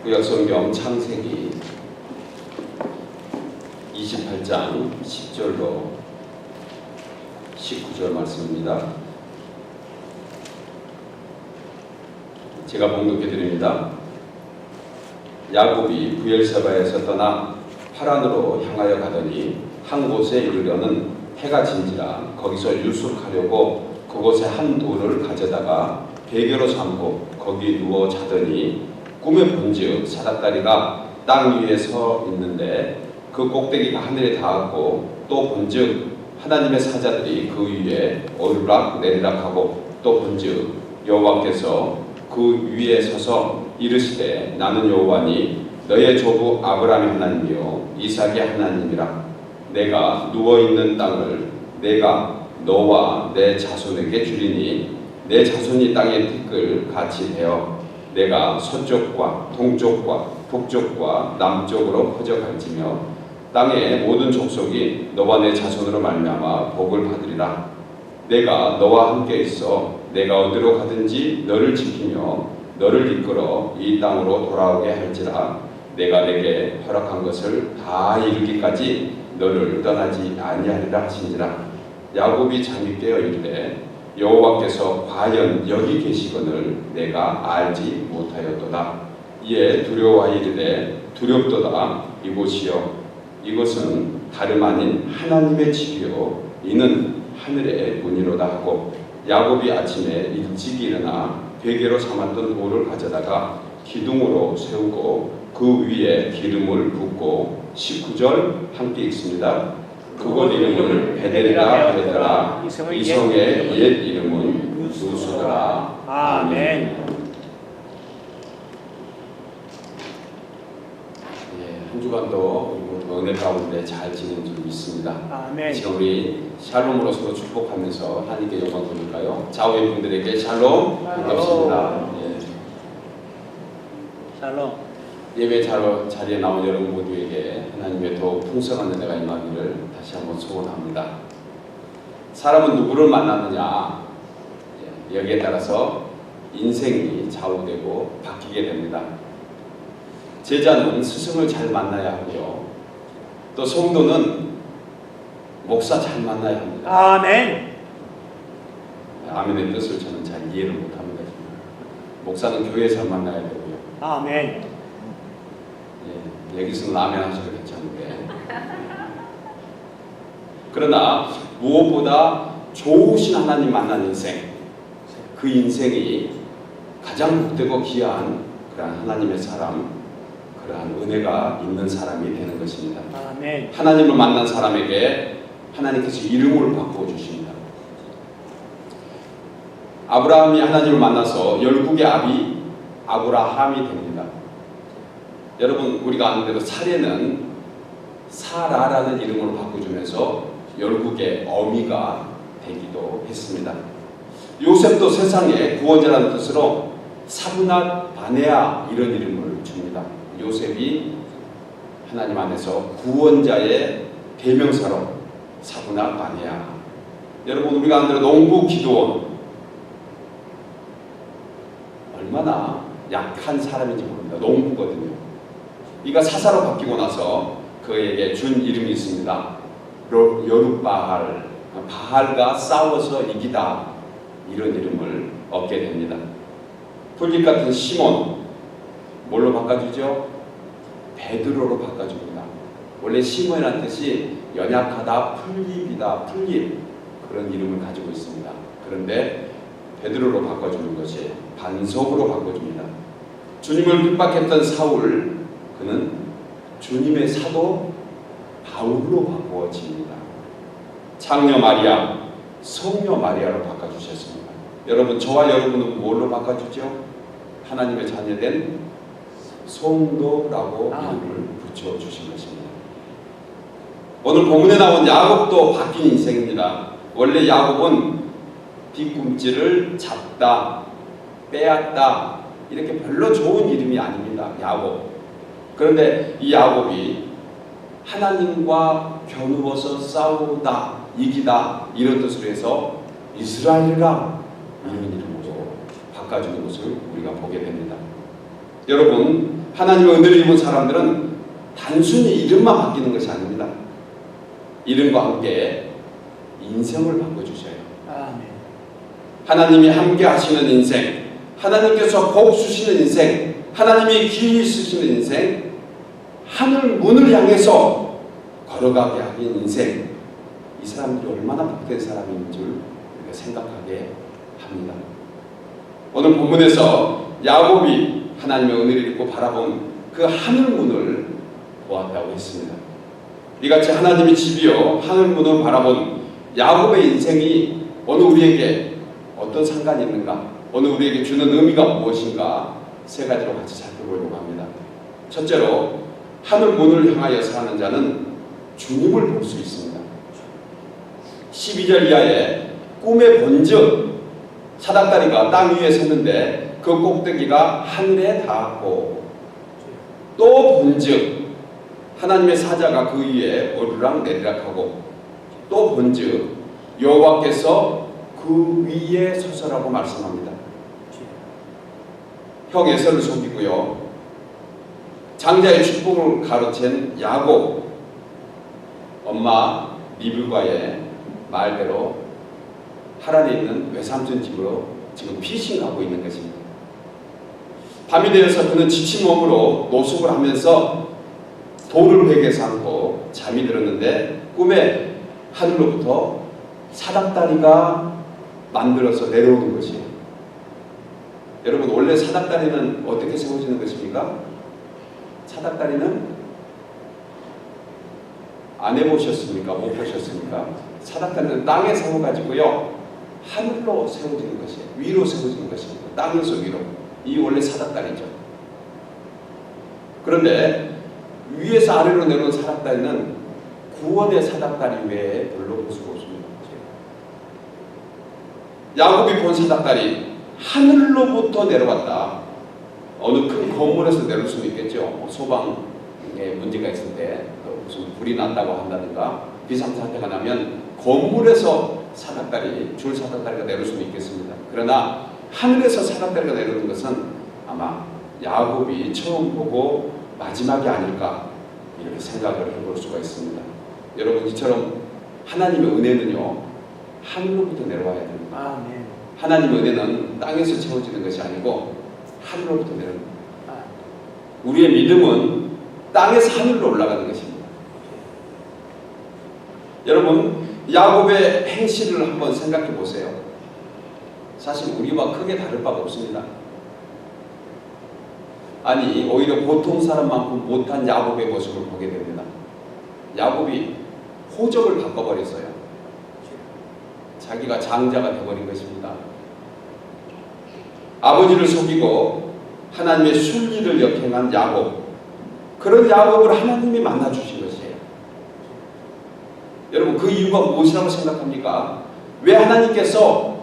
구약성경 창세기 28장 10절로 19절 말씀입니다. 제가 봉독해 드립니다. 야곱이 브엘세바에서 떠나 하란으로 향하여 가더니 한 곳에 이르려는 해가 진지라 거기서 유숙하려고 그곳에 한 돌을 가져다가 베개로 삼고 거기 누워 자더니 꿈에 본즉 사닥다리가 땅 위에 서 있는데 그 꼭대기가 하늘에 닿았고 또 본즉 하나님의 사자들이 그 위에 오르락 내리락하고 또 본즉 여호와께서 그 위에 서서 이르시되 나는 여호와니 너의 조부 아브라함의 하나님이요 이삭의 하나님이라. 내가 누워있는 땅을 내가 너와 내 자손에게 주리니 내 자손이 땅의 티끌 같이 되어 내가 서쪽과 동쪽과 북쪽과 남쪽으로 퍼져갈지며 땅의 모든 족속이 너와 내 자손으로 말미암아 복을 받으리라. 내가 너와 함께 있어 내가 어디로 가든지 너를 지키며 너를 이끌어 이 땅으로 돌아오게 할지라. 내가 내게 허락한 것을 다 이루기까지 너를 떠나지 아니하리라 하신지라. 야곱이 잠이 깨어 이르되 여호와께서 과연 여기 계시거늘 내가 알지 못하였도다. 이에 두려워하여 이르되 두렵도다. 이곳이요 이곳은 다름 아닌 하나님의 집이요 이는 하늘의 문이로다 하고 야곱이 아침에 일찍 일어나 베개로 삼았던 돌을 가져다가 기둥으로 세우고 그 위에 기름을 붓고 19절 함께 읽습니다. 그곳 이름을 베델이라 하였더라. 이성의 옛 이름은 누수더라. 아멘. 한 주간도 은혜 가운데 잘 지낸 줄 믿습니다. 아멘. 지금 우리 샬롬으로서 축복하면서 하나님께 영광 돌릴까요? 좌우의 분들에게 샬롬 반갑습니다. 샬롬. 예배 자리에 나온 여러분 모두에게 하나님의 더욱 풍성한 은혜가 임하기를 다시 한번 소원합니다. 사람은 누구를 만나느냐 여기에 따라서 인생이 좌우되고 바뀌게 됩니다. 제자는 스승을 잘 만나야 하고요. 또 성도는 목사 잘 만나야 합니다. 아멘. 아멘의 뜻을 저는 잘 이해를 못합니다. 목사는 교회 잘 만나야 되고요. 아멘. 여기서는 아멘 하셔도 괜찮은데 그러나 무엇보다 좋으신 하나님 만난 인생, 그 인생이 가장 복되고 귀한 그러한 하나님의 사람, 그러한 은혜가 있는 사람이 되는 것입니다. 아멘. 하나님을 만난 사람에게 하나님께서 이름을 바꾸어 주십니다. 아브라함이 하나님을 만나서 열국의 아비 아브라함이 됩니다. 여러분 우리가 아는 대로 사례는 사라라는 이름으로 바꿔주면서 열국의 어미가 되기도 했습니다. 요셉도 세상의 구원자라는 뜻으로 사브낫 바네아 이런 이름을 줍니다. 요셉이 하나님 안에서 구원자의 대명사로 사브낫 바네아. 여러분 우리가 아는 대로 농부 기드온 얼마나 약한 사람인지 모릅니다. 농부거든요. 이가 사사로 바뀌고 나서 그에게 준 이름이 있습니다. 여룻바알, 바알과 싸워서 이기다 이런 이름을 얻게 됩니다. 풀잎 같은 시몬 뭘로 바꿔주죠? 베드로로 바꿔줍니다. 원래 시몬이라는 뜻이 연약하다, 풀잎이다, 풀잎 그런 이름을 가지고 있습니다. 그런데 베드로로 바꿔주는 것이 반석으로 바꿔줍니다. 주님을 핍박했던 사울 그는 주님의 사도 바울로 바꾸어집니다. 창녀 마리아, 성녀 마리아로 바꿔주셨습니다. 여러분 저와 여러분은 뭘로 바꿔주죠? 하나님의 자녀된 성도라고 이름을 붙여주신 것입니다. 오늘 본문에 나온 야곱도 바뀐 인생입니다. 원래 야곱은 뒤꿈치를 잡다, 빼앗다 이렇게 별로 좋은 이름이 아닙니다. 야곱. 그런데 이 야곱이 하나님과 겨누어서 싸우다, 이기다 이런 뜻으로 해서 이스라엘이라 이런 이름으로 바꿔주는 것을 우리가 보게 됩니다. 여러분, 하나님의 은혜를 입은 사람들은 단순히 이름만 바뀌는 것이 아닙니다. 이름과 함께 인생을 바꿔주셔요. 아멘. 하나님이 함께 하시는 인생, 하나님께서 복 주시는 인생, 하나님이 기회 쓰시는 인생, 하늘 문을 향해서 걸어가게 하는 인생, 이 사람들이 얼마나 복된 사람인 줄 우리가 생각하게 합니다. 오늘 본문에서 야곱이 하나님의 은혜를 입고 바라본 그 하늘 문을 보았다고 했습니다. 이같이 하나님의 집이요 하늘 문을 바라본 야곱의 인생이 오늘 우리에게 어떤 상관이 있는가, 오늘 우리에게 주는 의미가 무엇인가 세 가지로 같이 살펴보려고 합니다. 첫째로, 하늘 문을 향하여 사는 자는 주님을 볼 수 있습니다. 12절 이하에 꿈에 본즉 사닥다리가 땅 위에 섰는데 그 꼭대기가 하늘에 닿았고, 또 본즉 하나님의 사자가 그 위에 오르락 내리락하고, 또 본즉 여호와께서 그 위에 서서라고 말씀합니다. 형 에서를 속이고요, 장자의 축복을 가로챈 야곱, 엄마 리브가의 말대로 하란에 있는 외삼촌 집으로 지금 피신 가고 있는 것입니다. 밤이 되어서 그는 지친 몸으로 노숙을 하면서 돌을 베개에서 안고 잠이 들었는데 꿈에 하늘로부터 사닥다리가 만들어서 내려오는 것이에요. 여러분, 원래 사닥다리는 어떻게 세워지는 것입니까? 사닥다리는 안 해보셨습니까? 못 보셨습니까? 사닥다리는 땅에 세워가지고요 하늘로 세워지는 것이에요. 위로 세워지는 것입니다. 땅에서 위로. 이 원래 사닥다리죠. 그런데 위에서 아래로 내려오는 사닥다리는 구원의 사닥다리 외에 별로 볼 수가 없습니다. 야곱이 본 사닥다리, 하늘로부터 내려왔다. 어느 큰 건물에서 내려올 수도 있겠죠. 소방에 문제가 있을 때 무슨 불이 났다고 한다든가 비상사태가 나면 건물에서 사닥다리, 줄 사닥다리가 내려올 수도 있겠습니다. 그러나 하늘에서 사닥다리가 내려오는 것은 아마 야곱이 처음 보고 마지막이 아닐까, 이렇게 생각을 해볼 수가 있습니다. 여러분, 이처럼 하나님의 은혜는요 하늘로부터 내려와야 됩니다. 아멘. 하나님의 은혜는 땅에서 채워지는 것이 아니고 하늘로부터 내려옵니다. 우리의 믿음은 땅에서 하늘로 올라가는 것입니다. 여러분, 야곱의 행실을 한번 생각해 보세요. 사실 우리와 크게 다를 바가 없습니다. 아니, 오히려 보통 사람만큼 못한 야곱의 모습을 보게 됩니다. 야곱이 호적을 바꿔버렸어요. 자기가 장자가 되어버린 것입니다. 아버지를 속이고 하나님의 순리를 역행한 야곱, 그런 야곱을 하나님이 만나주신 것이에요. 여러분, 그 이유가 무엇이라고 생각합니까? 왜 하나님께서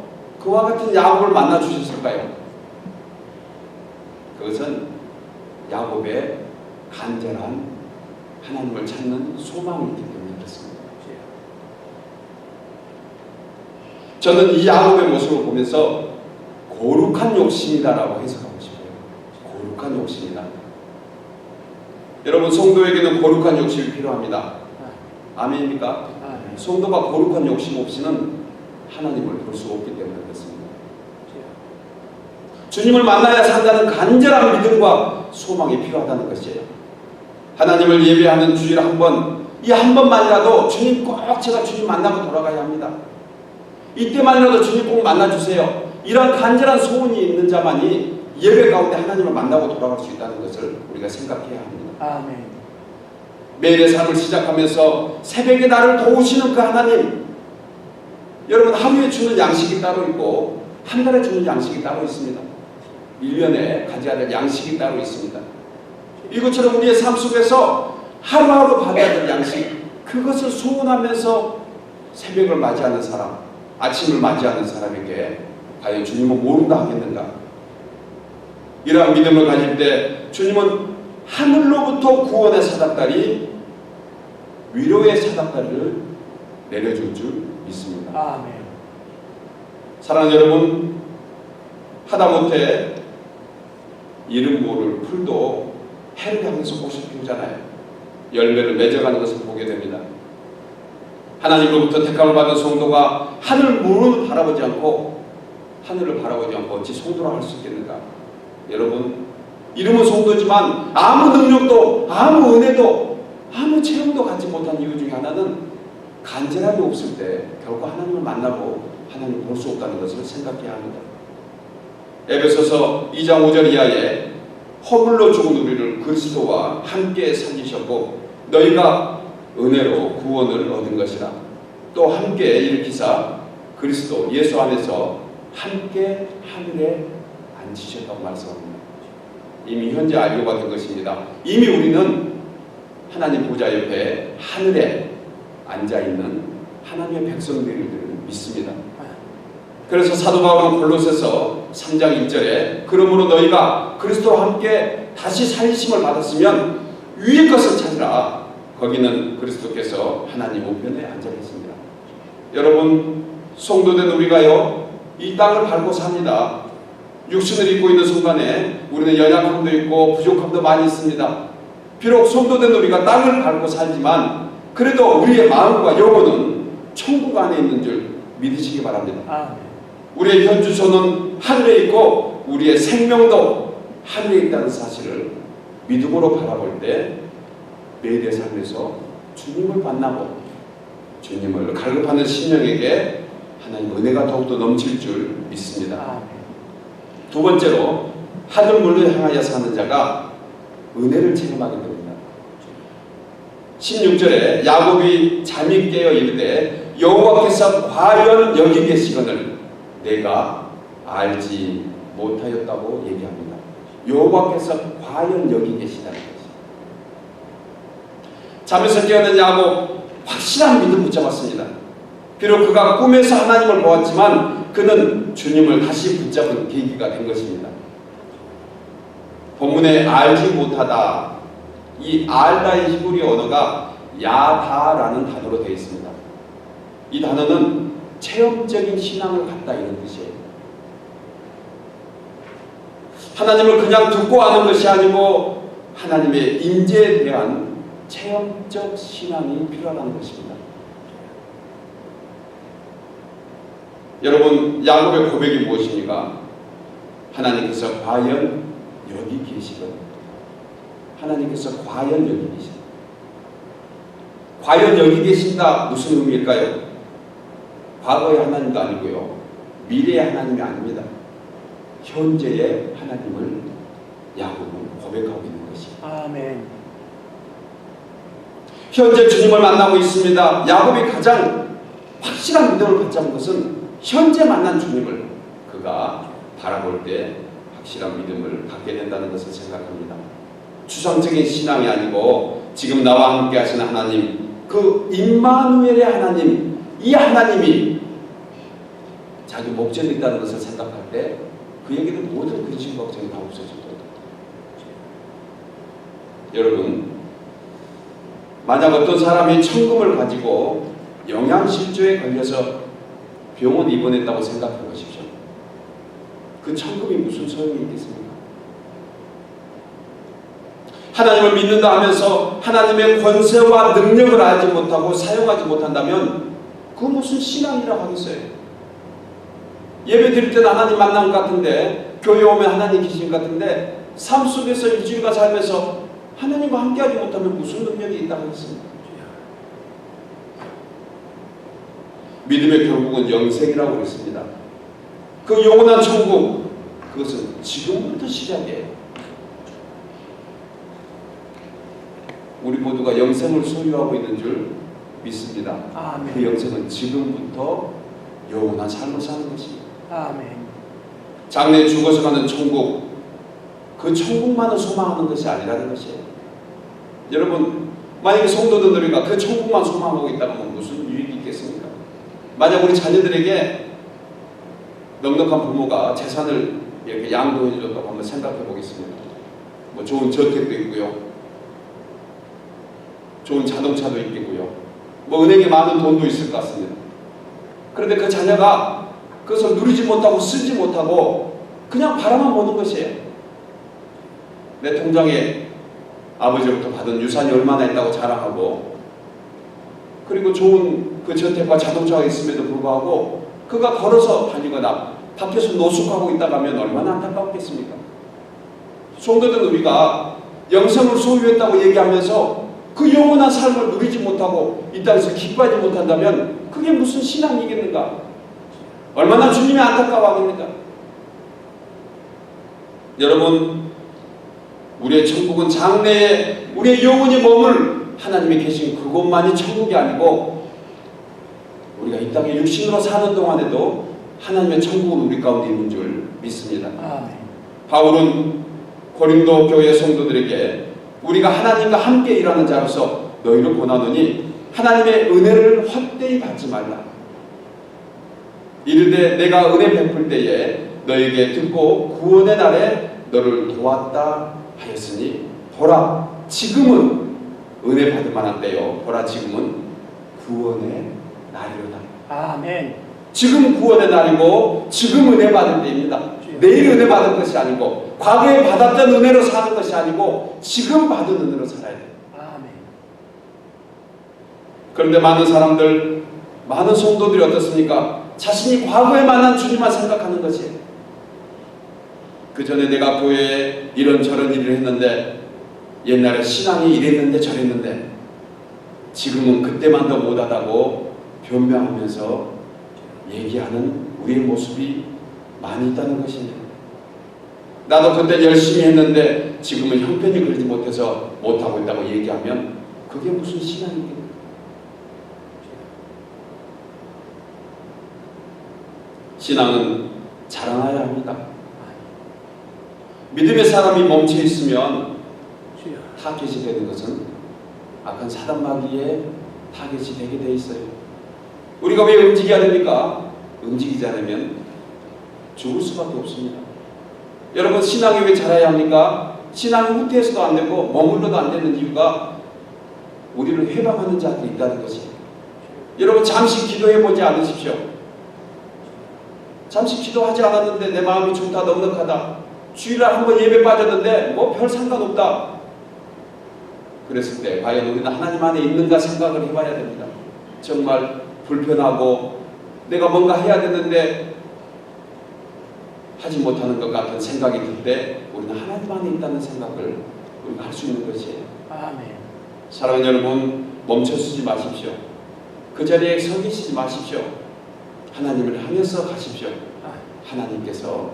그와 같은 야곱을 만나주셨을까요? 그것은 야곱의 간절한 하나님을 찾는 소망이 있기 때문에 그렇습니다. 저는 이 야곱의 모습을 보면서 거룩한 욕심이다라고 해석하고 싶어요. 거룩한 욕심이다. 여러분, 성도에게는 거룩한 욕심이 필요합니다. 아멘입니까? 성도가 거룩한 욕심 없이는 하나님을 볼 수 없기 때문에 그렇습니다. 주님을 만나야 산다는 간절한 믿음과 소망이 필요하다는 것이에요. 하나님을 예배하는 주일 한 번, 이 한 번만이라도 주님 꼭 제가 주님 만나고 돌아가야 합니다. 이때만이라도 주님 꼭 만나주세요. 이런 간절한 소원이 있는 자만이 예배 가운데 하나님을 만나고 돌아갈 수 있다는 것을 우리가 생각해야 합니다. 아멘. 매일의 삶을 시작하면서 새벽에 나를 도우시는 그 하나님, 여러분, 하루에 주는 양식이 따로 있고 한 달에 주는 양식이 따로 있습니다. 1년에 가져야 될 양식이 따로 있습니다. 이것처럼 우리의 삶 속에서 하루하루 받아야 될 양식, 그것을 소원하면서 새벽을 맞이하는 사람, 아침을 맞이하는 사람에게 과연 주님은 모른다 하겠는가? 이러한 믿음을 가질 때 주님은 하늘로부터 구원의 사닥다리, 위로의 사닥다리를 내려줄 줄 믿습니다. 아멘. 사랑하는 여러분, 하다못해 이름 모를 풀도 해를 향해서 꽃을 피우잖아요. 열매를 맺어가는 것을 보게 됩니다. 하나님으로부터 택함을 받은 성도가 하늘을 바라보지 않고 어찌 성도라 할 수 있겠는가? 여러분, 이름은 성도지만 아무 능력도 아무 은혜도 아무 체험도 갖지 못한 이유 중에 하나는 간절함이 없을 때 결코 하나님을 만나고 하나님을 볼 수 없다는 것을 생각해야 합니다. 에베소서 2장 5절 이하에 허물로 죽은 우리를 그리스도와 함께 살리셨고 너희가 은혜로 구원을 얻은 것이라. 또 함께 일으키사 그리스도 예수 안에서 함께 하늘에 앉히셨다고 말씀합니다. 이미 현재 알고가 된 것입니다. 이미 우리는 하나님 보좌 옆에 하늘에 앉아있는 하나님의 백성들을 믿습니다. 그래서 사도 바울은 골로새서 3장 1절에 그러므로 너희가 그리스도와 함께 다시 살리심을 받았으면 위의 것을 찾으라. 거기는 그리스도께서 하나님 우편에 앉아 계십니다. 여러분, 성도된 우리가요, 이 땅을 밟고 삽니다. 육신을 입고 있는 순간에 우리는 연약함도 있고 부족함도 많이 있습니다. 비록 성도된 우리가 땅을 밟고 살지만 그래도 우리의 마음과 영혼은 천국 안에 있는 줄 믿으시기 바랍니다. 우리의 현 주소는 하늘에 있고 우리의 생명도 하늘에 있다는 사실을 믿음으로 바라볼 때 매일의 삶에서 주님을 만나고 주님을 갈급하는 심령에게 하나님 은혜가 더욱더 넘칠 줄 믿습니다. 두 번째로 하늘문을 향하여 사는 자가 은혜를 체험하게 됩니다. 16절에 야곱이 잠이 깨어 이르되 여호와께서 과연 여기 계시거늘 내가 알지 못하였다고 얘기합니다. 여호와께서 과연 여기 계시다는 것입니다. 잠에서 깨어난 야곱 확실한 믿음 붙잡았습니다. 비록 그가 꿈에서 하나님을 보았지만 그는 주님을 다시 붙잡은 계기가 된 것입니다. 본문에 알지 못하다, 이 알다의 히브리 언어가 야다라는 단어로 되어 있습니다. 이 단어는 체험적인 신앙을 갖다 이런 뜻이에요. 하나님을 그냥 듣고 아는 것이 아니고 하나님의 임재에 대한 체험적 신앙이 필요하다는 것입니다. 여러분, 야곱의 고백이 무엇입니까? 하나님께서 과연 여기 계시거든. 하나님께서 과연 여기 계신다. 과연 여기 계신다 무슨 의미일까요? 과거의 하나님도 아니고요, 미래의 하나님이 아닙니다. 현재의 하나님을 야곱은 고백하고 있는 것입니다. 아멘. 현재 주님을 만나고 있습니다. 야곱이 가장 확실한 믿음을 갖자는 것은 현재 만난 주님을 그가 바라볼 때 확실한 믿음을 갖게 된다는 것을 생각합니다. 추상적인 신앙이 아니고 지금 나와 함께 하시는 하나님, 그 임마누엘의 하나님, 이 하나님이 자기 목전에 있다는 것을 생각할 때 그에게는 모든 근심 걱정이 다 없어집니다. 여러분, 만약 어떤 사람이 천금을 가지고 영양실조에 걸려서 병원 입원했다고 생각해 보십시오. 그 천금이 무슨 소용이 있겠습니까? 하나님을 믿는다 하면서 하나님의 권세와 능력을 알지 못하고 사용하지 못한다면 그 무슨 신앙이라고 하겠어요? 예배 드릴 때는 하나님 만난 것 같은데, 교회 오면 하나님 계신 것 같은데, 삶 속에서 일주일간 살면서 하나님과 함께하지 못하면 무슨 능력이 있다고 하겠습니까? 믿음의 결국은 영생이라고 그랬습니다. 그 영원한 천국, 그것은 지금부터 시작이에요. 우리 모두가 영생을 소유하고 있는 줄 믿습니다. 아멘. 그 영생은 지금부터 영원한 삶을 사는 것입니다. 아멘. 장래 죽어서 가는 천국, 그 천국만을 소망하는 것이 아니라는 것이에요. 여러분, 만약에 성도들 우리가 그 천국만 소망하고 있다면 무슨 유익이 있겠습니까? 만약 우리 자녀들에게 넉넉한 부모가 재산을 이렇게 양도해 줬다고 한번 생각해 보겠습니다. 뭐 좋은 저택도 있고요, 좋은 자동차도 있겠고요, 뭐 은행에 많은 돈도 있을 것 같습니다. 그런데 그 자녀가 그것을 누리지 못하고 쓰지 못하고 그냥 바라만 보는 것이에요. 내 통장에 아버지로부터 받은 유산이 얼마나 있다고 자랑하고, 그리고 좋은 그 저택과 자동차가 있음에도 불구하고 그가 걸어서 다니거나 밖에서 노숙하고 있다가 하면 얼마나 안타깝겠습니까? 성도들은 우리가 영생을 소유했다고 얘기하면서 그 영원한 삶을 누리지 못하고 이 땅에서 기뻐하지 못한다면 그게 무슨 신앙이겠는가? 얼마나 주님이 안타까워하겠는가? 여러분, 우리의 천국은 장래에 우리의 영혼이 머물 하나님이 계신 그곳만이 천국이 아니고, 우리가 이 땅에 육신으로 사는 동안에도 하나님의 천국은 우리 가운데 있는 줄 믿습니다. 바울은 고린도 교회 성도들에게 우리가 하나님과 함께 일하는 자로서 너희를 권하노니 하나님의 은혜를 헛되이 받지 말라. 이르되 내가 은혜 베풀 때에 너에게 듣고 구원의 날에 너를 도왔다 하였으니 보라 지금은 은혜 받을 만한 때요, 보라 지금은 구원의 날이로다. 아멘. 지금 구원의 날이고 지금 은혜 받을 때입니다. 내일 은혜 받을 것이 아니고, 과거에 받았던 은혜로 사는 것이 아니고 지금 받은 은혜로 살아야 돼요. 아멘. 그런데 많은 사람들, 많은 성도들이 어떻습니까? 자신이 과거에 만난 주님만 생각하는 것이에요. 그 전에 내가 교회에 이런저런 일을 했는데, 옛날에 신앙이 이랬는데 저랬는데 지금은 그때만 더 못하다고 변명하면서 얘기하는 우리의 모습이 많이 있다는 것입니다. 나도 그때 열심히 했는데 지금은 형편이 그러지 못해서 못하고 있다고 얘기하면 그게 무슨 신앙이겠습니까? 신앙은 자라나야 합니다. 믿음의 사람이 멈춰 있으면 타겟이 되는 것은 악한 사단마귀의 타겟이 되게 돼 있어요. 우리가 왜 움직여야 됩니까? 움직이지 않으면 죽을 수밖에 없습니다. 여러분, 신앙이 왜 자라야 합니까? 신앙이 후퇴해서도 안 되고 머물러도 안 되는 이유가 우리를 회방하는 자들이 있다는 것이에요. 여러분, 잠시 기도해보지 않으십시오. 잠시 기도하지 않았는데 내 마음이 좋다, 넉넉하다, 주일날 한번 예배 빠졌는데 뭐 별 상관없다, 그랬을 때 과연 우리는 하나님 안에 있는가 생각을 해봐야 됩니다. 정말 불편하고 내가 뭔가 해야 되는데 하지 못하는 것 같은 생각이 들 때 우리는 하나님 안에 있다는 생각을 우리가 할 수 있는 것이에요. 아멘. 사랑하는 여러분, 멈춰서지 마십시오. 그 자리에 서 계시지 마십시오. 하나님을 향해서 가십시오. 하나님께서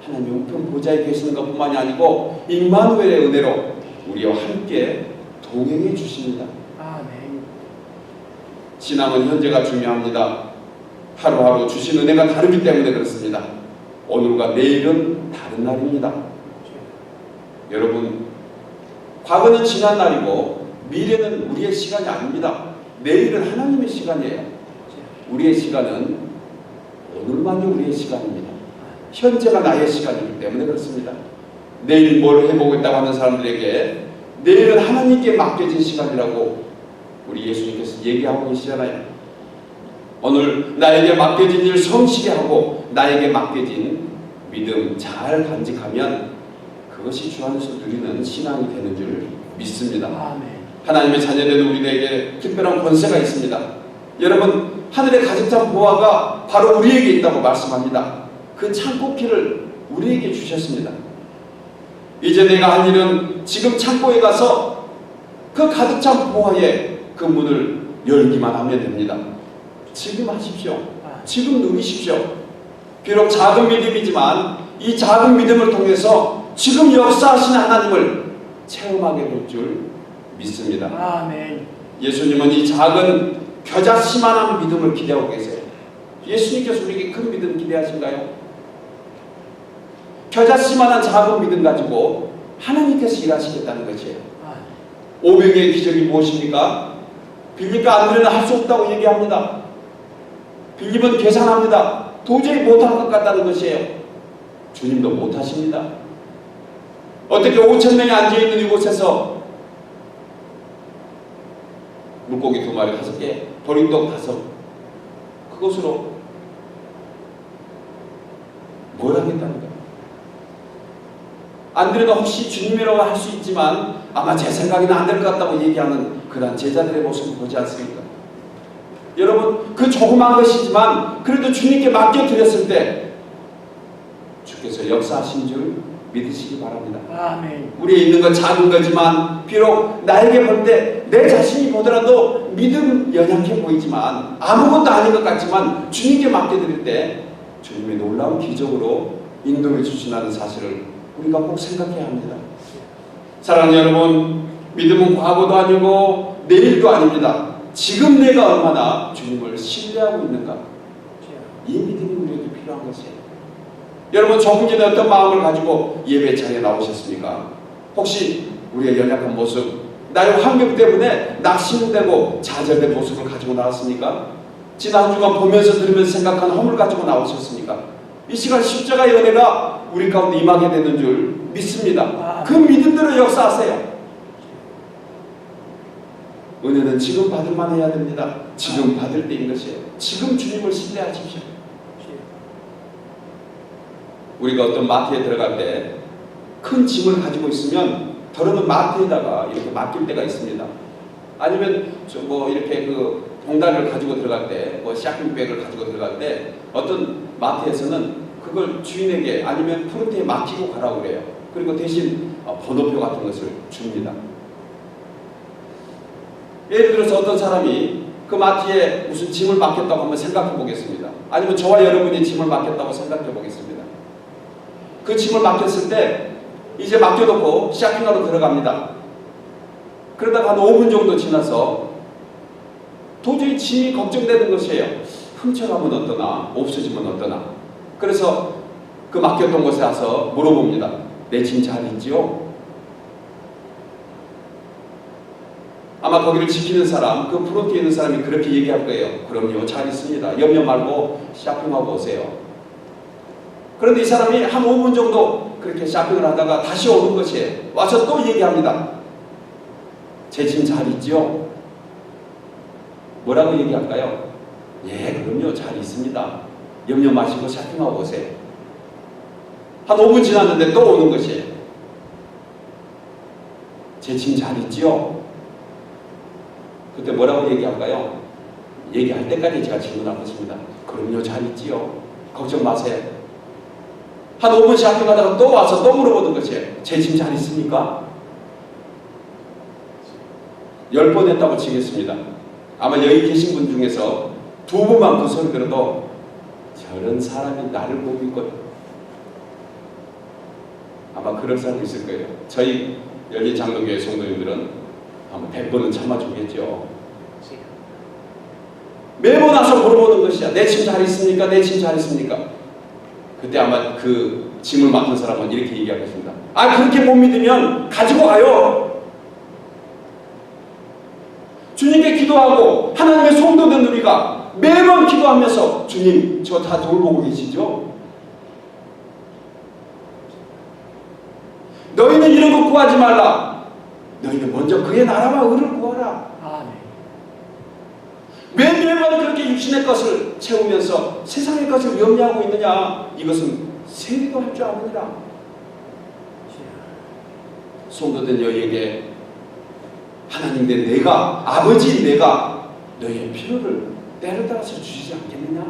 하나님 우편 보좌에 계시는 것뿐만이 아니고 임마누엘의 은혜로 우리와 함께 동행해 주십니다. 아멘. 신앙은 현재가 중요합니다. 하루하루 주신 은혜가 다르기 때문에 그렇습니다. 오늘과 내일은 다른 날입니다. 여러분, 과거는 지난 날이고 미래는 우리의 시간이 아닙니다. 내일은 하나님의 시간이에요. 우리의 시간은 오늘만이 우리의 시간입니다. 현재가 나의 시간이기 때문에 그렇습니다. 내일 뭘 해보겠다고 하는 사람들에게 내일은 하나님께 맡겨진 시간이라고 우리 예수님께서 얘기하고 계시잖아요. 오늘 나에게 맡겨진 일 성실히 하고 나에게 맡겨진 믿음 잘 간직하면 그것이 주 안에서 누리는 신앙이 되는 줄 믿습니다. 아멘. 하나님의 자녀된 우리에게 특별한 권세가 있습니다. 여러분, 하늘의 가득 찬 보화가 바로 우리에게 있다고 말씀합니다. 그 창고키를 우리에게 주셨습니다. 이제 내가 할 일은 지금 창고에 가서 그 가득 찬 보화의 그 문을 열기만 하면 됩니다. 지금 하십시오. 지금 누리십시오. 비록 작은 믿음이지만 이 작은 믿음을 통해서 지금 역사하시는 하나님을 체험하게 될 줄 믿습니다. 아멘. 예수님은 이 작은 겨자씨만한 믿음을 기대하고 계세요. 예수님께서 우리에게 큰 믿음 기대하신가요? 겨자씨만한 작은 믿음 가지고 하나님께서 일하시겠다는 것이에요. 500의 기적이 무엇입니까? 빌립과 안드레는 할 수 없다고 얘기합니다. 빌립은 계산합니다. 도저히 못할 것 같다는 것이에요. 주님도 못하십니다. 어떻게 5,000명이 앉아있는 이곳에서 물고기 2마리 5개, 보리떡 5, 그것으로 뭘 하겠다는 거예요? 안 들어도 혹시 주님이라고 할 수 있지만 아마 제 생각에는 안 될 것 같다고 얘기하는 그런 제자들의 모습을 보지 않습니까? 여러분, 그 조그만 것이지만 그래도 주님께 맡겨드렸을 때 주께서 역사하신 줄 믿으시기 바랍니다. 아멘. 우리에 있는 건 작은 거지만 비록 나에게 볼 때 내 자신이 보더라도 믿음 연약해 보이지만 아무것도 아닌 것 같지만 주님께 맡겨드릴 때 주님의 놀라운 기적으로 인도해 주신다는 사실을 우리가 꼭 생각해야 합니다. 사랑하는 여러분, 믿음은 과거도 아니고 내일도 아닙니다. 지금 내가 얼마나 주님을 신뢰하고 있는가, 이 믿음이 우리에게 필요한 것이에요. 여러분, 조금 전에 어떤 마음을 가지고 예배창에 나오셨습니까? 혹시 우리의 연약한 모습, 나의 환경 때문에 낙심되고 좌절된 모습을 가지고 나왔습니까? 지난 한 주간 보면서 들으면서 생각한 허물 가지고 나오셨습니까? 이 시간 십자가의 은혜가 우리 가운데 임하게 되는 줄 믿습니다. 그 믿음대로 역사하세요. 은혜는 지금 받을만 해야 됩니다. 지금 받을 때인 것이에요. 지금 주님을 신뢰하십시오. 우리가 어떤 마트에 들어갈 때 큰 짐을 가지고 있으면 더러는 마트에다가 이렇게 맡길 때가 있습니다. 아니면 뭐 이렇게 그 봉다리를 가지고 들어갈 때, 뭐 쇼핑백을 가지고 들어갈 때 어떤 마트에서는 그걸 주인에게 아니면 프런트에 맡기고 가라고 그래요. 그리고 대신 번호표 같은 것을 줍니다. 예를 들어서 어떤 사람이 그 마트에 무슨 짐을 맡겼다고 한번 생각해 보겠습니다. 아니면 저와 여러분이 짐을 맡겼다고 생각해 보겠습니다. 그 짐을 맡겼을 때 이제 맡겨놓고 쇼핑하러 들어갑니다. 그러다가 한 5분 정도 지나서 도저히 짐이 걱정되는 것이에요. 훔쳐가면 어떠나 없어지면 어떠나. 그래서 그 맡겼던 곳에 와서 물어봅니다. 내 짐 잘 있지요? 아마 거기를 지키는 사람, 그 프론트에 있는 사람이 그렇게 얘기할 거예요. 그럼요, 잘 있습니다. 염려 말고 쇼핑하고 오세요. 그런데 이 사람이 한 5분 정도 그렇게 쇼핑을 하다가 다시 오는 것이에요. 와서 또 얘기합니다. 제 짐 잘 있지요? 뭐라고 얘기할까요? 예, 그럼요, 잘 있습니다. 염려 마시고 쇼핑하고 오세요. 한 5분 지났는데 또 오는 것이에요. 제 짐 잘 있지요? 그때 뭐라고 얘기할까요? 얘기할 때까지 제가 질문할 것입니다. 그럼요, 잘 있지요? 걱정 마세요. 한 5분 쇼핑하다가 또 와서 또 물어보는 것이에요. 제 짐 잘 있습니까? 10번 했다고 치겠습니다. 아마 여기 계신 분 중에서 2분만 그 소리 들어도 저런 사람이 나를 보고 있거든. 아마 그런 사람이 있을 거예요. 저희 열린 장로교회 성도님들은 아마 100번은 참아주겠죠. 매번 와서 물어보는 것이야. 내 짐 잘 있습니까? 내 짐 잘 있습니까? 그때 아마 그 짐을 맡은 사람은 이렇게 얘기하겠습니다. 아, 그렇게 못 믿으면 가지고 가요. 주님께 기도하고 하나님의 성도된 우리가 매번 기도하면서 주님, 저 다 돌보고 계시죠? 너희는 이런 거 구하지 말라. 너희는 먼저 그의 나라와 의를 구하라. 왜 매번 그렇게 육신의 것을 채우면서 세상의 것을 염려하고 있느냐? 이것은 세리도 할 줄 아느니라. 성도된 너희에게 하나님 된 내가, 아버지 내가 너희의 필요를 때를 따라서 주시지 않겠느냐?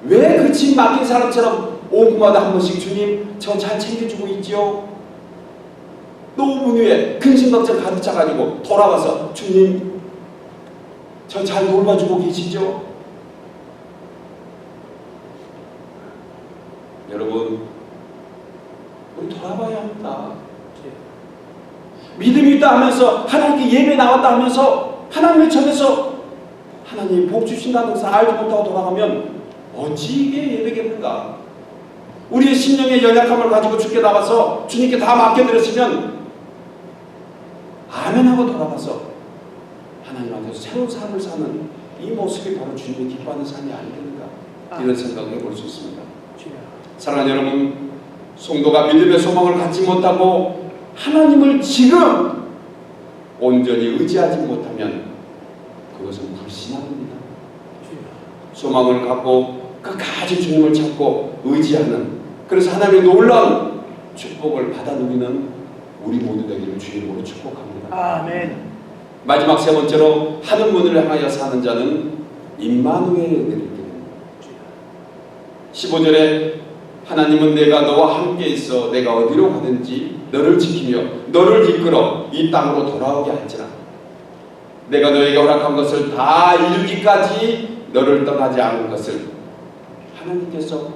왜 그 짐 맡긴 사람처럼 5분마다 한 번씩 주님 저 잘 챙겨주고 있지요? 또 5분 후에 근심 걱정 가득 차가지고 돌아와서 주님 저 잘 돌봐주고 계시죠? 여러분, 우리 돌아봐야 합니다. 믿음이 있다 하면서 하나님께 예배 나왔다 하면서 하나님의 전에서 하나님 복 주신다는 것을 알지 못하고 돌아가면 어찌 이게 예배겠는가? 우리의 심령의 연약함을 가지고 주께 나가서 주님께 다 맡겨드렸으면 아멘 하고 돌아가서 하나님한테서 새로운 삶을 사는 이 모습이 바로 주님이 기뻐하는 삶이 아니겠는가? 이런 생각을 해볼 수 있습니다. 사랑하는 여러분, 성도가 믿음의 소망을 갖지 못하고 하나님을 지금 온전히 의지하지 못하면 그것은 불신앙입니다. 소망을 갖고 끝까지 주님을 찾고 의지하는 그래서 하나님의 놀라운 축복을 받아 누리는 우리 모두 되기를 주님으로 축복합니다. 아멘. 마지막 세 번째로 하늘 문을 향하여 사는 자는 임마누엘의 은혜를 입게 됩니다. 15절에 하나님은 내가 너와 함께 있어 내가 어디로 가든지 너를 지키며 너를 이끌어 이 땅으로 돌아오게 할지라. 내가 너에게 허락한 것을 다 이루기까지 너를 떠나지 않을 것을 하나님께서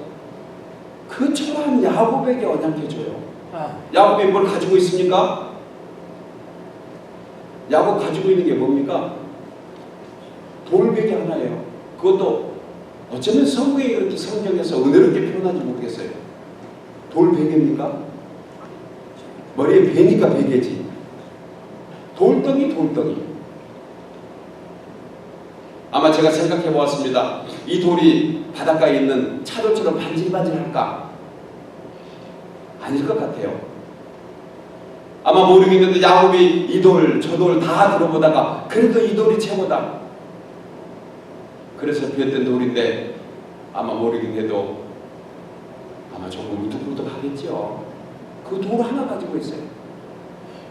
그 초라한 야곱에게 언약해 줘요. 야곱이 뭘 가지고 있습니까? 야곱 가지고 있는 게 뭡니까? 돌베개 하나예요. 그것도 어쩌면 성경에 그렇게 성경에서 은혜롭게 표현하지 모르겠어요. 돌베개입니까? 머리에 베니까 베개지. 돌덩이. 아마 제가 생각해 보았습니다. 이 돌이 바닷가에 있는 차돌처럼 반질반질할까? 아닐 것 같아요. 아마 모르겠는데 야곱이 이 돌, 저 돌 다 들어보다가 그래도 이 돌이 최고다. 그래서 비었던 돌인데 아마 모르긴 해도 아마 조금 우뚝우뚝하겠죠. 그 돌 하나 가지고 있어요.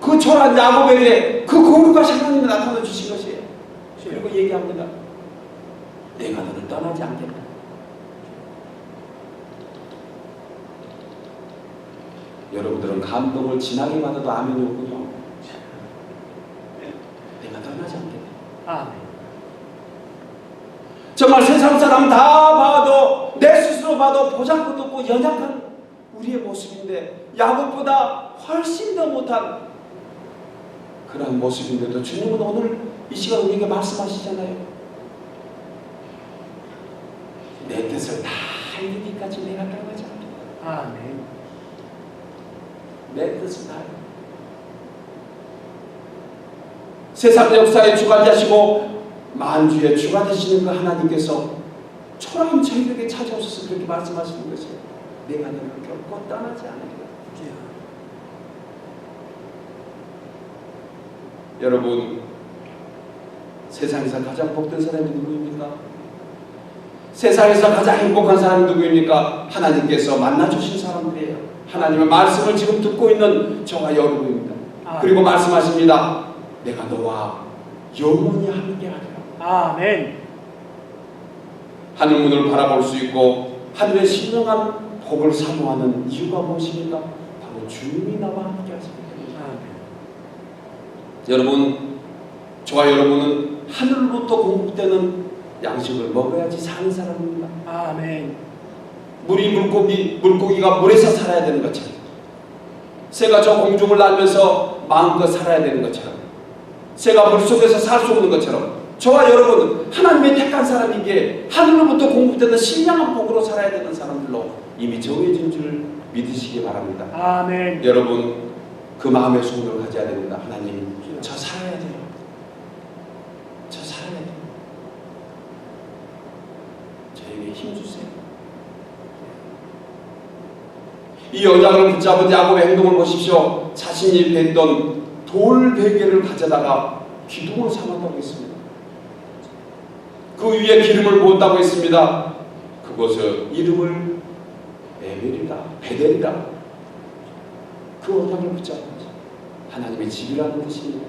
그 초라한 야곱에게 그 거룩하신 하나님이 나타나 주신 것이에요. 그리고 얘기합니다. 내가 너를 떠나지 않겠다. 여러분들은 감동을 진하게 받아도 아멘이 없군요. 내가 떠나지 않겠다. 아멘. 정말 세상 사람 다 봐도 내 스스로 봐도 보잘것도 없고 연약한 우리의 모습인데 야곱보다 훨씬 더 못한 그런 모습인데도 주님은 오늘 이 시간 우리에게 말씀하시잖아요. 내 뜻을 다 이루기까지 내가 떠나지 않겠다. 아멘. 내 뜻을 다 세상 역사의 주가 되시고 만주의 주가 되시는 그 하나님께서 초라한 저희에게 찾아오셔서 그렇게 말씀하시는 것이에요. 내가 너를 결코 떠나지 않으리라. 여러분, 세상에서 가장 복된 사람이 누구입니까? 세상에서 가장 행복한 사람이 누구입니까? 하나님께서 만나주신 사람들이에요. 하나님의 말씀을 지금 듣고 있는 저와 여러분입니다. 그리고 말씀하십니다. 내가 너와 영원히 함께하리라. 아멘. 하늘문을 바라볼 수 있고 하늘의 신령한 복을 사모하는 이유가 무엇입니까? 바로 주님이 나와 함께 하시기 때문입니다. 여러분, 저와 여러분은 하늘로부터 공급되는 양식을 먹어야지 사는 사람입니다. 아멘. 물고기가 물에서 살아야 되는 것처럼, 새가 저 공중을 날면서 마음껏 살아야 되는 것처럼, 새가 물속에서 살 수 없는 것처럼 저와 여러분은 하나님의 택한 사람이기에 하늘로부터 공급되는 신령한 복으로 살아야 되는 사람들로 이미 정해진 줄 믿으시기 바랍니다. 아멘. 여러분, 그 마음의 소원을 가져야 됩니다. 하나님, 저 살아야 돼요. 저 살아야 돼요. 저에게 힘 주세요. 이 언약을 붙잡은 야곱의 행동을 보십시오. 자신이 뱉던 돌베개를 가져다가 기둥으로 삼았다고 했습니다. 그 위에 기름을 부었다고 했습니다. 그것을 이름을 베델이다. 그 언약을 붙잡은 거죠. 하나님의 집이라는 뜻입니다.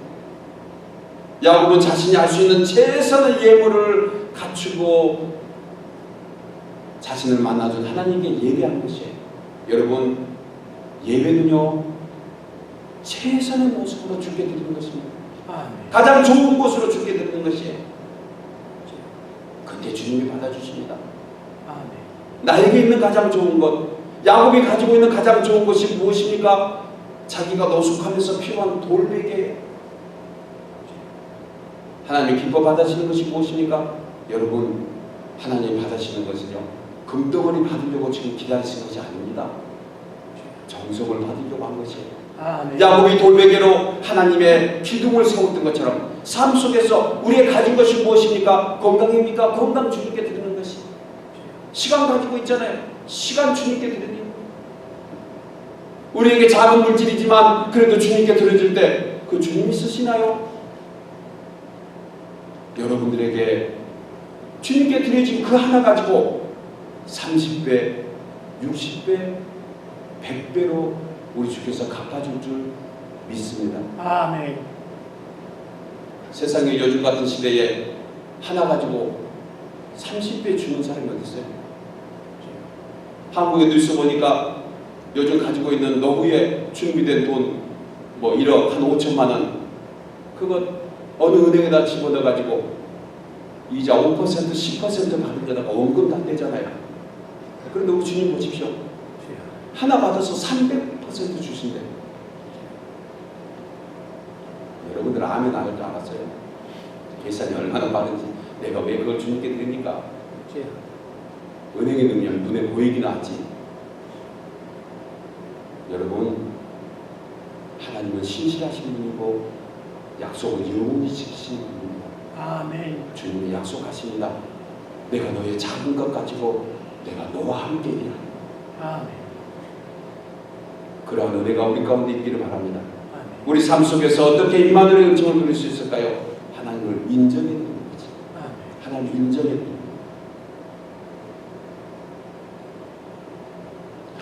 야곱은 자신이 할 수 있는 최선의 예물을 갖추고 자신을 만나준 하나님께 예배한 것이에요. 여러분, 예배는요, 최선의 모습으로 주께 드리는 것입니다. 아멘. 가장 좋은 곳으로 주께 드리는 것이에요. 근데 주님이 받아주십니다. 아멘. 나에게 있는 가장 좋은 것, 야곱이 가지고 있는 가장 좋은 것이 무엇입니까? 자기가 노숙하면서 필요한 돌베개. 하나님 기뻐 받으시는 것이 무엇입니까? 여러분, 하나님 받으시는 것은요, 금덩어리 받으려고 지금 기다리시는 것이 아닙니다. 정성을 받으려고 한 것이에요. 아멘. 야곱이 돌베개로 하나님의 기둥을 세웠던 것처럼 삶 속에서 우리의 가진 것이 무엇입니까? 건강입니까? 건강 주님께 드리는 것이. 시간 가지고 있잖아요. 시간 주님께 드리는. 우리에게 작은 물질이지만 그래도 주님께 드려줄 때 그 주님이 쓰시나요? 여러분들에게 주님께 드려진 그 하나 가지고 30배, 60배, 100배로 우리 주께서 갚아줄 줄 믿습니다. 아멘. 세상에 요즘 같은 시대에 하나 가지고 30배 주는 사람이 어디 있어요? 한국의 뉴스 보니까 요즘 가지고 있는 노후에 준비된 돈 뭐 1억 한 5천만 원 그거 어느 은행에다 집어넣어 가지고 이자 5% 10% 받은 데다가 원금 다 떼잖아요. 그런데 우리 주님 보십시오. 하나 받아서 300% 주신대. 여러분들 아멘 안 할 줄 알았어요? 계산이 얼마나 빠른지. 내가 왜 그걸 주님께 드립니까? 은행에 넣으면 눈에 보이긴 하지. 여러분, 하나님은 신실하신 분이고 약속을 영원히 지키시는 분입니다. 아멘. 주님이 약속하십니다. 내가 너의 작은 것 가지고 내가 너와 함께이라. 아멘. 그러한 은혜가 우리 가운데 있기를 바랍니다. 아멘. 우리 삶 속에서 어떻게 임마누엘의 은총을 누릴 수 있을까요? 하나님을 인정해 드리는 거지. 아멘. 하나님을 인정해 드리는 거지.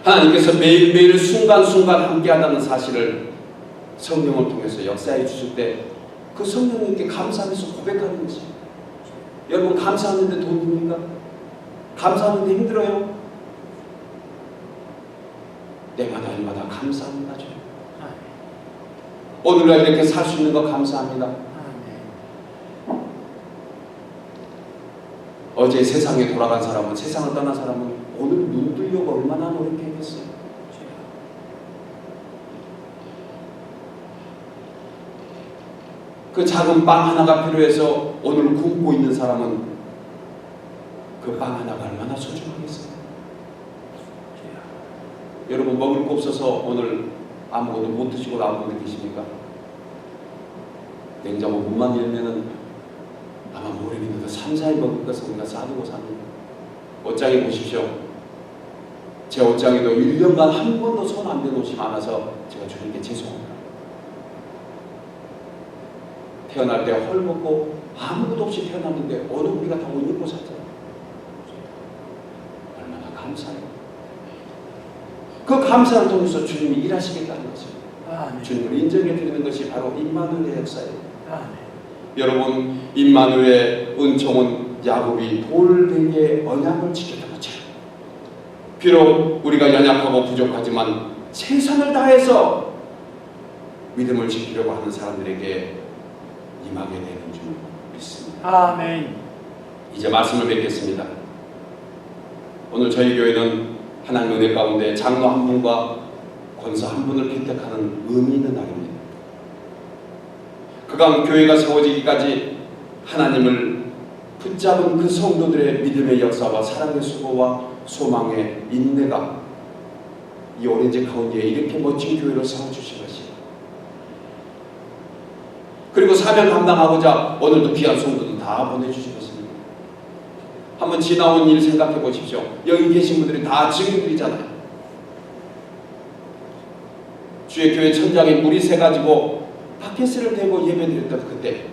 하나님께서 매일매일 순간순간 함께한다는 사실을 성령을 통해서 역사해 주실 때 그 성령님께 감사하면서 고백하는 것이 여러분 감사하는데 돈 듭니까? 감사하는데 힘들어요? 때마다 일마다 감사합니다. 아멘. 오늘날 이렇게 살 수 있는 거 감사합니다. 아멘. 어제 세상에 돌아간 사람은 세상을 떠난 사람은 오늘 눈 뜨려고 얼마나 노력했겠어요. 그 작은 빵 하나가 필요해서 오늘 굶고 있는 사람은 그 빵 하나가 얼마나 소중하겠어요. 여러분 먹을 거 없어서 오늘 아무것도 못 드시고 나온 분들 계십니까? 냉장고 문만 열면은 아마 모르겠는데 3, 4일 먹을 것을 우리가 싸두고 사는 옷장에 보십시오. 제 옷장에도 1년간 한 번도 손 안 댄 옷이 많아서 제가 주님께 죄송합니다. 태어날 때 헐벗고 아무것도 없이 태어났는데 오늘 우리가 다 옷 입고 살잖아요. 얼마나 감사해요. 그 감사를 통해서 주님이 일하시겠다는 것입니다. 아멘. 주님을 인정해 드리는 것이 바로 임마누엘의 역사예요. 아멘. 여러분 임마누엘의 은총은 야곱이 돌베개의 언약을 지켰던 것처럼 비록 우리가 연약하고 부족하지만 최선을 다해서 믿음을 지키려고 하는 사람들에게 임하게 되는 줄 믿습니다. 아멘. 이제 말씀을 맺겠습니다. 오늘 저희 교회는 하나님 은혜 가운데 장로 한 분과 권사 한 분을 피택하는 의미 있는 날입니다. 그간 교회가 세워지기까지 하나님을 붙잡은 그 성도들의 믿음의 역사와 사랑의 수고와 소망의 인내가 이 오렌지 카운티에 이렇게 멋진 교회를 세워주신 것이에요. 그리고 사명 감당하고자 오늘도 귀한 성도들 다 보내주신 것입니다. 한번 지나온 일 생각해 보십시오. 여기 계신 분들이 다 증인들이잖아요. 주의 교회 천장에 물이 새가지고 바켓을 대고 예배드렸던 그때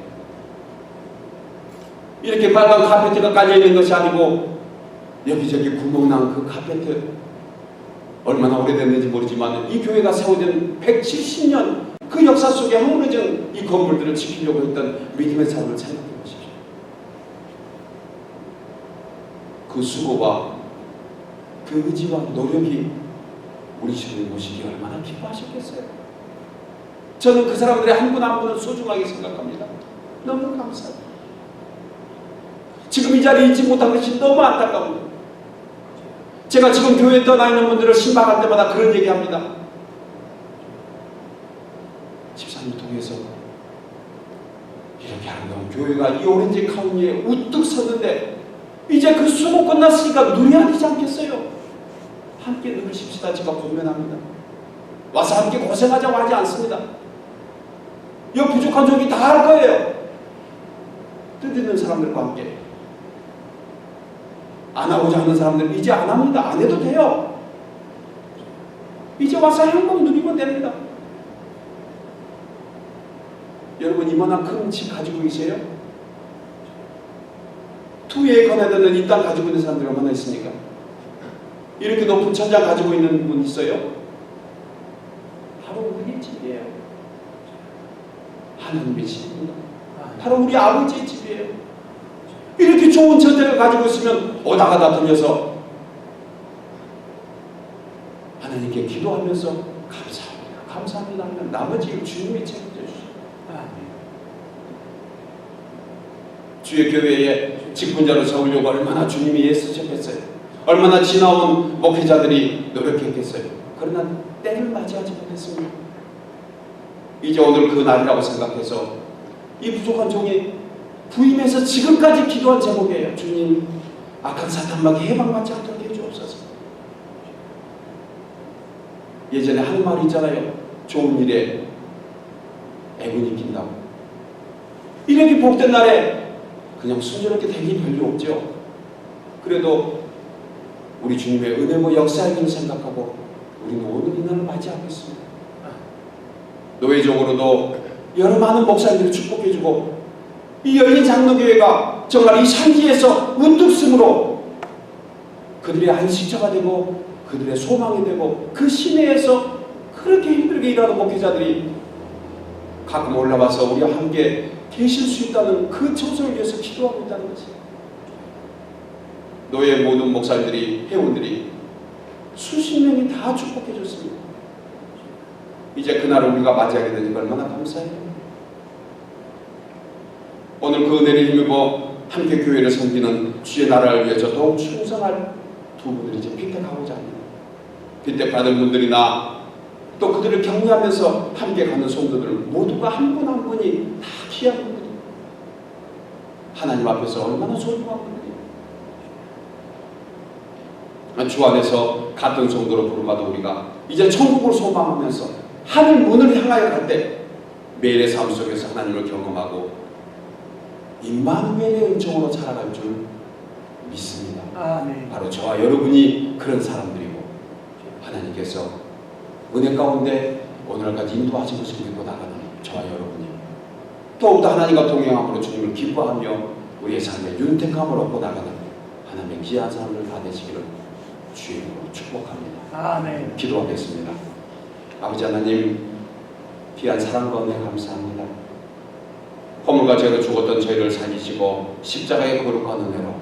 이렇게 빨간 카페트가 깔려있는 것이 아니고 여기저기 구멍난 그 카페트 얼마나 오래됐는지 모르지만 이 교회가 세워진 170년 그 역사 속에 허물어진 이 건물들을 지키려고 했던 믿음의 삶을 생각해 보십시오. 그 수고와 그 의지와 노력이 우리 주님 모시기 얼마나 기뻐하셨겠어요. 저는 그 사람들의 한 분 한 분을 소중하게 생각합니다. 너무 감사합니다. 지금 이 자리에 있지 못한 것이 너무 안타까운데 제가 지금 교회에 떠나 있는 분들을 신방할 때마다 그런 얘기합니다. 집사님 통해서 이렇게 아름다운 교회가 이 오렌지 카운티에 우뚝 섰는데 이제 그 수고 끝났으니까 누려야 되지 않겠어요? 함께 누리십시다. 제가 권면합니다. 와서 함께 고생하자고 하지 않습니다. 이 부족한 종이 다 할 거예요. 뜻있는 사람들과 함께. 안 하고자 하는 사람들은 이제 안 합니다. 안 해도 돼요. 이제 와서 행복 누리면 됩니다. 여러분 이만한 큰 집 가지고 계세요? 투에 거래되는 이 땅 가지고 있는 사람들이 얼마나 있습니까? 이렇게 높은 천장 가지고 있는 분 있어요? 바로 우리의 집이에요. 하나님의 집입니다. 아멘. 바로 우리 아버지의 집이에요. 이렇게 좋은 전제를 가지고 있으면 오다 가다 들려서 하나님께 기도하면서 감사합니다, 감사합니다 하면 나머지 일 주님이 책임져 주시죠. 아멘. 주의 교회에 직분자로 세우려고 얼마나 주님이 애쓰셨겠어요. 얼마나 지나온 목회자들이 노력했겠어요. 그러나 때를 맞이하지 못했습니다. 이제 오늘 그 날이라고 생각해서 이 부족한 종이 부임해서 지금까지 기도한 제목이에요. 주님, 악한 사탄막에 해방받지 않도록 해주옵소서. 예전에 하는 말이 있잖아요. 좋은 일에 애군이 낀다고. 이렇게 복된 날에 그냥 순조롭게 되기 별로 없죠. 그래도 우리 주님의 은혜와 역사를 생각하고 우리는 오늘 이 날을 맞이하고 있습니다. 노예적으로도 여러 많은 목사님들이 축복해주고 이 열린 장로교회가 정말 이 산지에서 우뚝 서므로 그들의 안식처가 되고 그들의 소망이 되고 그 시내에서 그렇게 힘들게 일하는 목회자들이 가끔 올라와서 우리와 함께 계실 수 있다는 그 초소를 위해서 기도하고 있다는 것이, 노예 모든 목사님들이, 회원들이 수십 명이 다 축복해 줬습니다. 이제 그날을 우리가 맞이하게 되니까 얼마나 감사해요. 오늘 그 은혜를 힘입어 함께 교회를 섬기는 주의 나라를 위해서 더욱 충성할 두 분들이 이제 픽택하고자 합니다. 픽택받은 분들이나 또 그들을 격려하면서 함께 가는 성도들 모두가 한 분 한 분이 다 귀한 분들이, 하나님 앞에서 얼마나 소중한 분들이, 주 안에서 같은 성도로 부름받아 우리가 이제 천국을 소망하면서 하늘 문을 향하여 갈 때 매일의 삶 속에서 하나님을 경험하고 임마누엘의 은총으로 살아갈 줄 믿습니다. 아멘. 바로 저와 여러분이 그런 사람들이고, 하나님께서 은혜 가운데 오늘까지 인도하시고 섬기고 나가는 저와 여러분이 더욱더 하나님과 동행함으로 주님을 기뻐하며 우리의 삶의 윤택함을 얻고 나가는 하나님의 귀한 사람들 다 되시기를 주의 이름으로 축복합니다. 아멘. 기도하겠습니다. 아버지 하나님, 귀한 사랑 가운데 감사합니다. 허물과 죄로 죽었던 저희를 살리시고 십자가의 거룩한 은혜로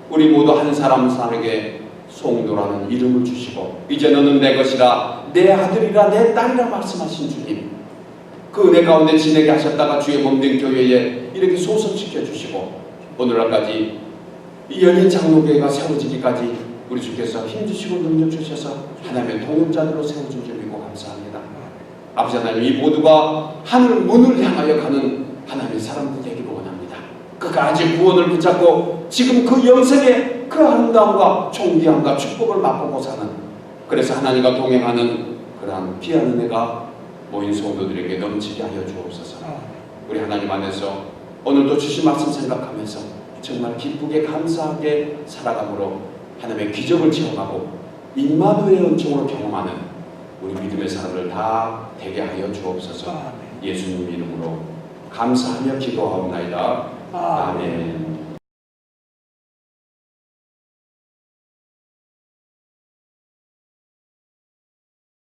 우리 모두 한 사람 한 사람에게 송도라는 이름을 주시고 이제 너는 내 것이라, 내 아들이라, 내 딸이라 말씀하신 주님, 그 은혜 가운데 지내게 하셨다가 주의 몸된 교회에 이렇게 소속시켜 주시고 오늘날까지 이 열린 장로교회가 세워지기까지 우리 주께서 힘주시고 능력 주셔서 하나님의 동역자들로 세워준 줄 믿고 감사합니다. 아버지 하나님, 이 모두가 하늘 문을 향하여 가는 하나님의 사람들 되기를 원합니다. 끝까지 구원을 붙잡고 지금 그 영생의 그 아름다움과 존귀함과 축복을 맛보고 사는, 그래서 하나님과 동행하는 그러한 귀한 은혜가 모인 성도들에게 넘치게 하여 주옵소서. 우리 하나님 안에서 오늘도 주신 말씀 생각하면서 정말 기쁘게 감사하게 살아감으로 하나님의 기적을 체험하고 임마누엘의 은총으로 경험하는 우리 믿음의 사람들 다 되게 하여 주옵소서. 예수님 이름으로 감사하며 기도하옵나이다. 아멘.